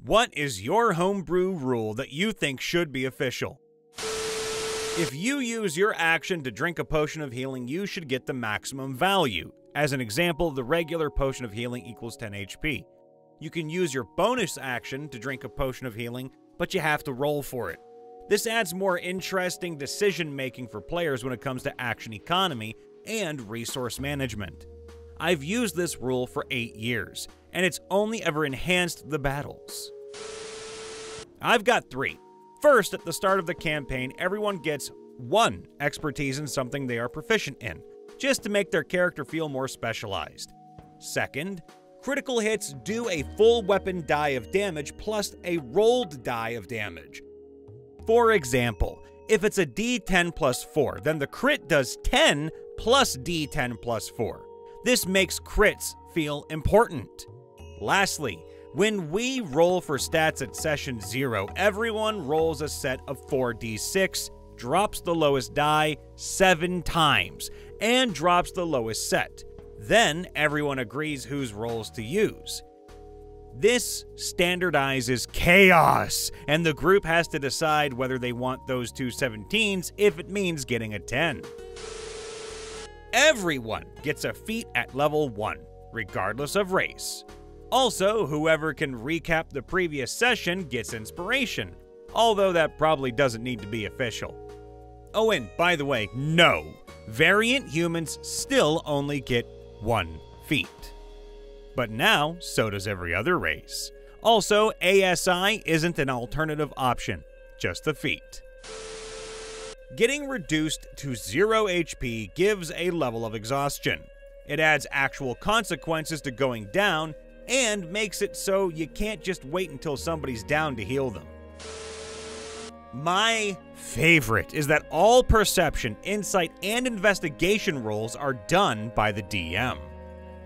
What is your homebrew rule that you think should be official? If you use your action to drink a potion of healing, you should get the maximum value. As an example, the regular potion of healing equals 10 HP. You can use your bonus action to drink a potion of healing, but you have to roll for it. This adds more interesting decision-making for players when it comes to action economy and resource management. I've used this rule for 8 years, and it's only ever enhanced the battles. I've got 3. First, at the start of the campaign, everyone gets 1 expertise in something they are proficient in, just to make their character feel more specialized. Second, critical hits do a full weapon die of damage plus a rolled die of damage. For example, if it's a D10 plus 4, then the crit does 10 plus D10 plus 4. This makes crits feel important. Lastly, when we roll for stats at session 0, everyone rolls a set of 4d6, drops the lowest die 7 times, and drops the lowest set. Then everyone agrees whose rolls to use. This standardizes chaos, and the group has to decide whether they want those 2 17s if it means getting a 10. Everyone gets a feat at level 1, regardless of race. Also, whoever can recap the previous session gets inspiration, although that probably doesn't need to be official. Oh, and by the way, no, variant humans still only get 1 feat. But now, so does every other race. Also, ASI isn't an alternative option, just a feat. Getting reduced to 0 HP gives a level of exhaustion. It adds actual consequences to going down and makes it so you can't just wait until somebody's down to heal them. My favorite is that all perception, insight, and investigation rolls are done by the DM.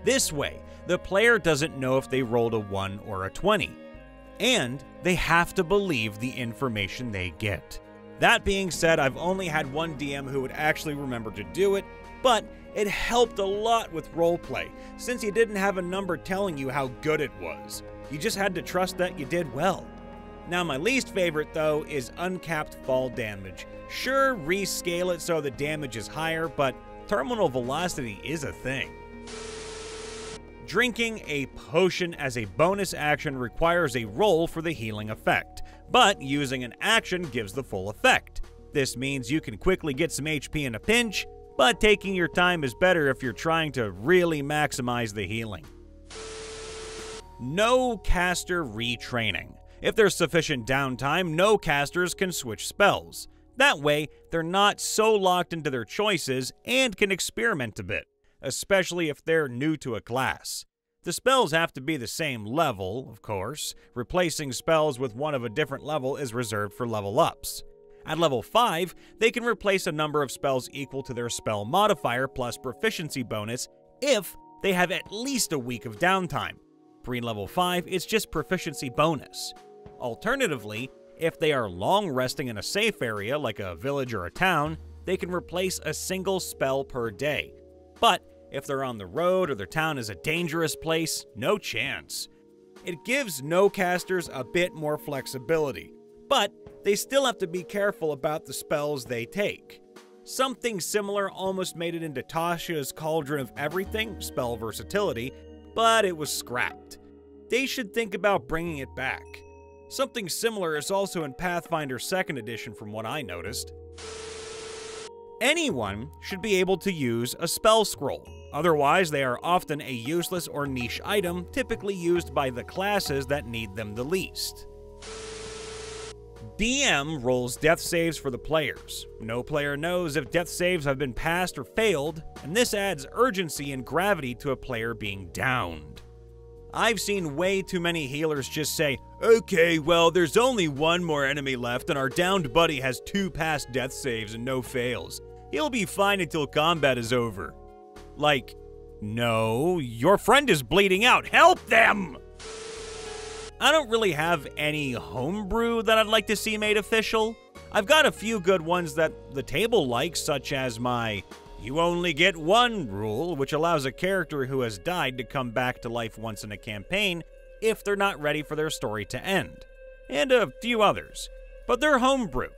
This way, the player doesn't know if they rolled a 1 or a 20, and they have to believe the information they get. That being said, I've only had one DM who would actually remember to do it, but it helped a lot with roleplay, since you didn't have a number telling you how good it was. You just had to trust that you did well. Now, my least favorite, though, is uncapped fall damage. Sure, rescale it so the damage is higher, but terminal velocity is a thing. Drinking a potion as a bonus action requires a roll for the healing effect, but using an action gives the full effect. This means you can quickly get some HP in a pinch, but taking your time is better if you're trying to really maximize the healing. No caster retraining. If there's sufficient downtime, no casters can switch spells. That way, they're not so locked into their choices and can experiment a bit, especially if they're new to a class. The spells have to be the same level, of course. Replacing spells with one of a different level is reserved for level ups. At level 5, they can replace a number of spells equal to their spell modifier plus proficiency bonus if they have at least a week of downtime. Pre-level 5, it's just proficiency bonus. Alternatively, if they are long resting in a safe area like a village or a town, they can replace a single spell per day. But if they're on the road or their town is a dangerous place, no chance. It gives no casters a bit more flexibility, but they still have to be careful about the spells they take. Something similar almost made it into Tasha's Cauldron of Everything, spell versatility, but it was scrapped. They should think about bringing it back. Something similar is also in Pathfinder 2nd edition from what I noticed. Anyone should be able to use a spell scroll. Otherwise, they are often a useless or niche item, typically used by the classes that need them the least. DM rolls death saves for the players. No player knows if death saves have been passed or failed, and this adds urgency and gravity to a player being downed. I've seen way too many healers just say, "Okay, well, there's only one more enemy left and our downed buddy has 2 past death saves and no fails. He'll be fine until combat is over." Like, no, your friend is bleeding out, help them! I don't really have any homebrew that I'd like to see made official. I've got a few good ones that the table likes, such as my "you only get 1" rule, which allows a character who has died to come back to life once in a campaign, if they're not ready for their story to end, and a few others. But they're homebrew,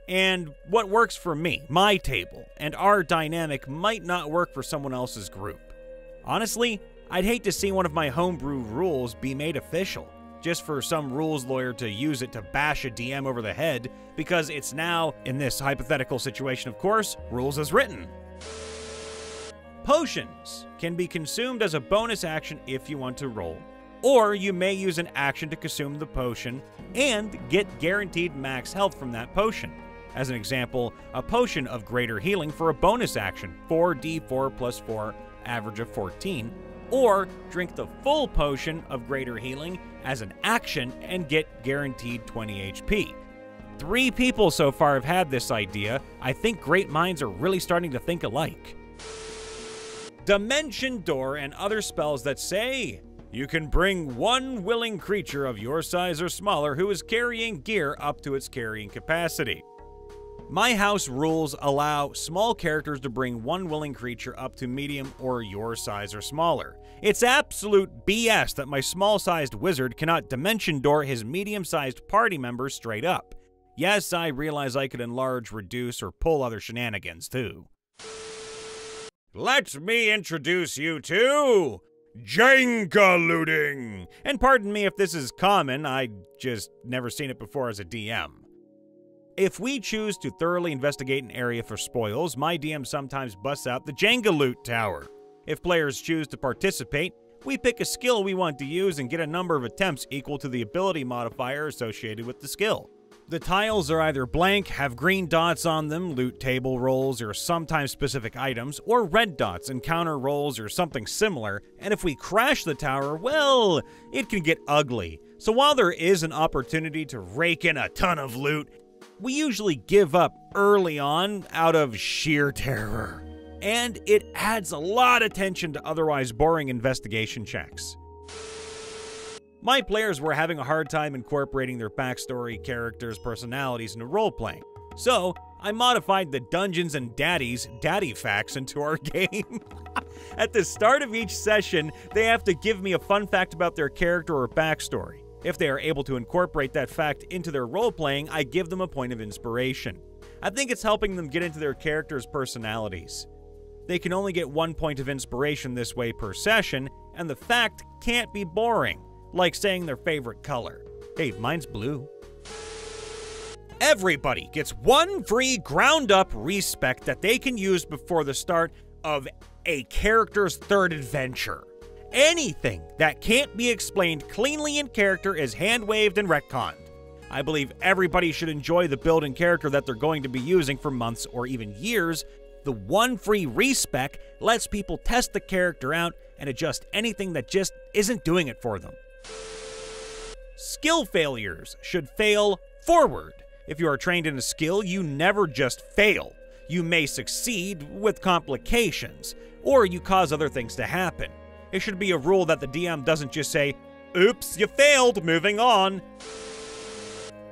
and what works for me, my table, and our dynamic might not work for someone else's group. Honestly, I'd hate to see one of my homebrew rules be made official, just for some rules lawyer to use it to bash a DM over the head, because it's now, in this hypothetical situation of course, rules as written. Potions can be consumed as a bonus action if you want to roll, or you may use an action to consume the potion and get guaranteed max health from that potion. As an example, a potion of greater healing for a bonus action, 4d4 plus 4, average of 14, or drink the full potion of greater healing as an action and get guaranteed 20 HP. 3 people so far have had this idea. I think great minds are really starting to think alike. Dimension Door and other spells that say you can bring one willing creature of your size or smaller who is carrying gear up to its carrying capacity. My house rules allow small characters to bring one willing creature up to medium or your size or smaller. It's absolute BS that my small-sized wizard cannot Dimension Door his medium-sized party members straight up. Yes, I realize I could enlarge, reduce, or pull other shenanigans too. Let me introduce you to Jenga looting! And pardon me if this is common, I just never seen it before as a DM. If we choose to thoroughly investigate an area for spoils, my DM sometimes busts out the Jenga loot tower. If players choose to participate, we pick a skill we want to use and get a number of attempts equal to the ability modifier associated with the skill. The tiles are either blank, have green dots on them, loot table rolls or sometimes specific items, or red dots, encounter rolls or something similar, and if we crash the tower, well, it can get ugly. So while there is an opportunity to rake in a ton of loot, we usually give up early on out of sheer terror. And it adds a lot of tension to otherwise boring investigation checks. My players were having a hard time incorporating their backstory, characters, personalities into role-playing, so I modified the Dungeons and Daddies daddy facts into our game. At the start of each session, they have to give me a fun fact about their character or backstory. If they are able to incorporate that fact into their role-playing, I give them a point of inspiration. I think it's helping them get into their characters' personalities. They can only get 1 point of inspiration this way per session, and the fact can't be boring, like saying their favorite color. Hey, mine's blue. Everybody gets 1 free ground-up respec that they can use before the start of a character's 3rd adventure. Anything that can't be explained cleanly in character is hand-waved and retconned. I believe everybody should enjoy the build and character that they're going to be using for months or even years. The 1 free respec lets people test the character out and adjust anything that just isn't doing it for them. Skill failures should fail forward. If you are trained in a skill, you never just fail. You may succeed with complications, or you cause other things to happen. It should be a rule that the DM doesn't just say, "Oops, you failed, moving on."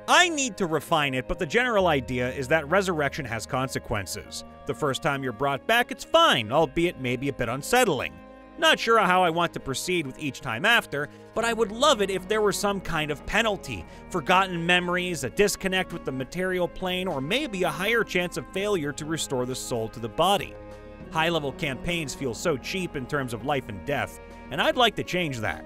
I need to refine it, but the general idea is that resurrection has consequences. The first time you're brought back, it's fine, albeit maybe a bit unsettling. Not sure how I want to proceed with each time after, but I would love it if there were some kind of penalty. Forgotten memories, a disconnect with the material plane, or maybe a higher chance of failure to restore the soul to the body. High-level campaigns feel so cheap in terms of life and death, and I'd like to change that.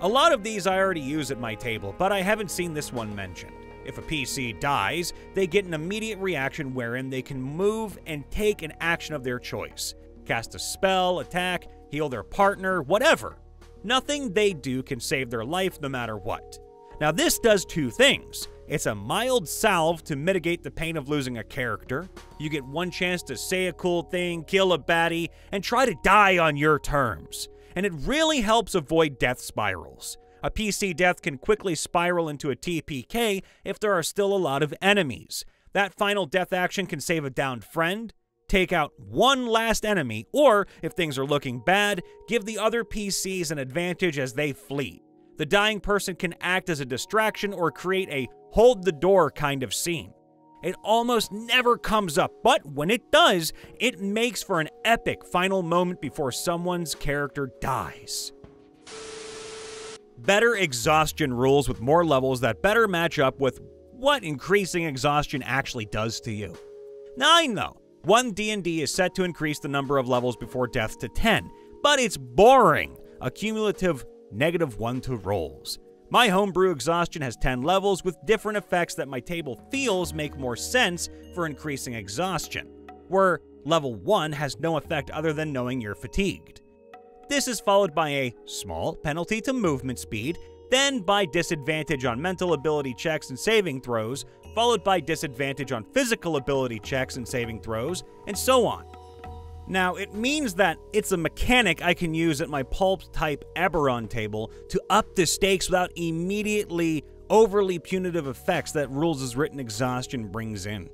A lot of these I already use at my table, but I haven't seen this one mentioned. If a PC dies, they get an immediate reaction wherein they can move and take an action of their choice. Cast a spell, attack, heal their partner, whatever. Nothing they do can save their life no matter what. Now this does 2 things. It's a mild salve to mitigate the pain of losing a character. You get 1 chance to say a cool thing, kill a baddie, and try to die on your terms. And it really helps avoid death spirals. A PC death can quickly spiral into a TPK if there are still a lot of enemies. That final death action can save a downed friend, take out 1 last enemy, or, if things are looking bad, give the other PCs an advantage as they flee. The dying person can act as a distraction or create a hold the door kind of scene. It almost never comes up, but when it does, it makes for an epic final moment before someone's character dies. better exhaustion rules with more levels that better match up with what increasing exhaustion actually does to you. Now I know, 1 D&D is set to increase the number of levels before death to 10, but it's boring, a cumulative -1 to rolls. My homebrew exhaustion has 10 levels with different effects that my table feels make more sense for increasing exhaustion, where level 1 has no effect other than knowing you're fatigued. This is followed by a small penalty to movement speed, then by disadvantage on mental ability checks and saving throws, followed by disadvantage on physical ability checks and saving throws, and so on. Now, it means that it's a mechanic I can use at my pulp-type Eberron table to up the stakes without immediately overly punitive effects that rules as written exhaustion brings in.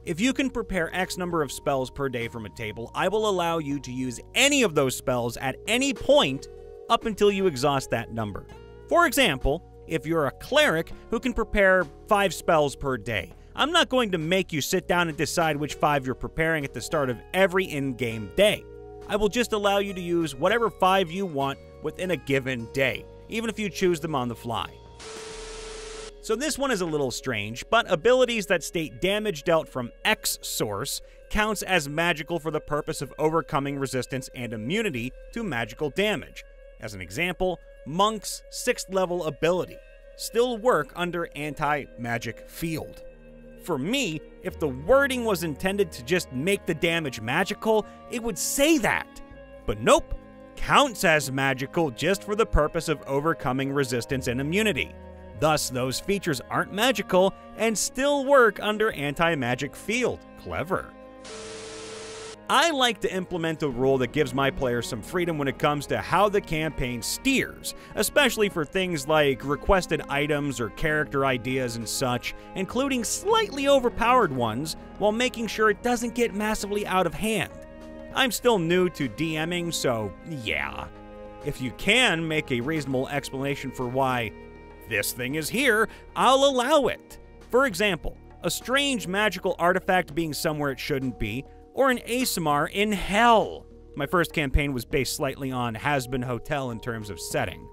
If you can prepare X number of spells per day from a table, I will allow you to use any of those spells at any point up until you exhaust that number. For example, if you're a cleric who can prepare 5 spells per day, I'm not going to make you sit down and decide which 5 you're preparing at the start of every in-game day. I will just allow you to use whatever 5 you want within a given day, even if you choose them on the fly. So this one is a little strange, but abilities that state damage dealt from X source counts as magical for the purpose of overcoming resistance and immunity to magical damage. As an example, Monk's 6th level ability still work under anti-magic field. For me, if the wording was intended to just make the damage magical, it would say that. But nope, counts as magical just for the purpose of overcoming resistance and immunity. Thus, those features aren't magical and still work under anti-magic field. Clever. I like to implement a rule that gives my players some freedom when it comes to how the campaign steers, especially for things like requested items or character ideas and such, including slightly overpowered ones, while making sure it doesn't get massively out of hand. I'm still new to DMing, so yeah. If you can make a reasonable explanation for why this thing is here, I'll allow it. For example, a strange magical artifact being somewhere it shouldn't be, or an ASMR in hell. My first campaign was based slightly on Has-Been Hotel in terms of setting.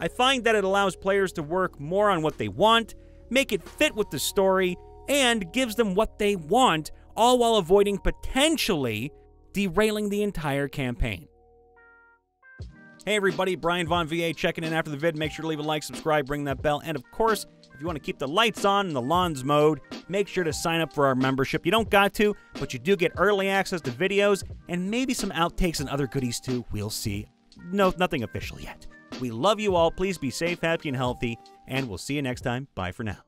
I find that it allows players to work more on what they want, make it fit with the story, and gives them what they want, all while avoiding potentially derailing the entire campaign. Hey everybody, Brian Von VA checking in after the vid. Make sure to leave a like, subscribe, ring that bell, and of course, if you want to keep the lights on in the lawns mode, make sure to sign up for our membership. You don't got to, but you do get early access to videos and maybe some outtakes and other goodies too. We'll see. No, nothing official yet. We love you all. Please be safe, happy, and healthy, and we'll see you next time. Bye for now.